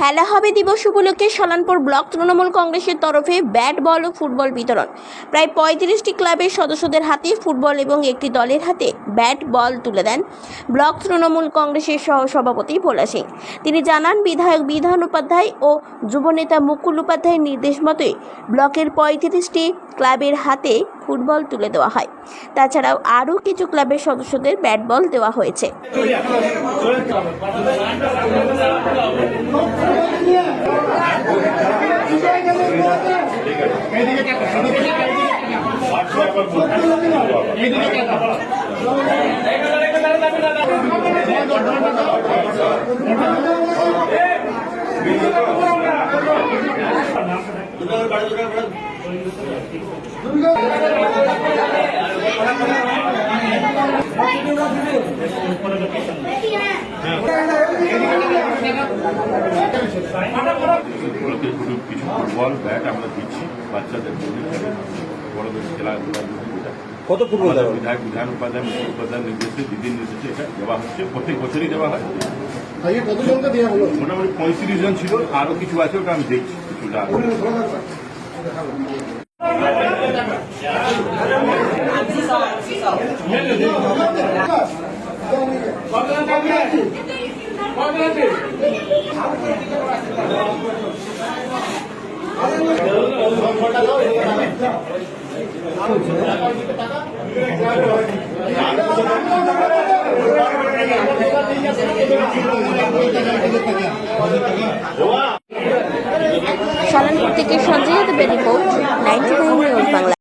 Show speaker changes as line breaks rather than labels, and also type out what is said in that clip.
খেলা হবে দিবস উপলক্ষে সালানপুর ব্লক তৃণমূল কংগ্রেসের তরফে ব্যাট বল ও ফুটবল বিতরণ। প্রায় 35টি ক্লাবের সদস্যদের হাতে ফুটবল এবং একটি দলের হাতে ব্যাট বল তুলে দেন ব্লক তৃণমূল কংগ্রেসের সহসভাপতি ভোলা সিং। তিনি জানান, বিধায়ক বিধান উপাধ্যায় ও যুবনেতা মুকুল উপাধ্যায়ের নির্দেশ মতোই ব্লকের 35টি ক্লাবের হাতে ফুটবল তুলে দেওয়া হয়। তাছাড়াও আরও কিছু ক্লাবের সদস্যদের ব্যাট বল দেওয়া হয়েছে।
কিছু ফুটবল ব্যাট আমরা দিচ্ছি বাচ্চাদের, বড়দের খেলাধুলা।
কত ফুটবল
বিধায়ক বিধান উপাধ্যায় মুকুল উপাধ্যায়ের নির্দেশে, দিদির নির্দেশে এটা দেওয়া হচ্ছে, প্রত্যেক বছরই দেওয়া হয়।
কতজনকে দেওয়া হলো?
মোটামুটি 35 জন ছিল, আরো কিছু আছে, ওটা আমি দেখছি কিছুটা।
সালানপুর থেকে সঞ্জয় দেবের রিপোর্ট, 99 নিউজ বাংলা।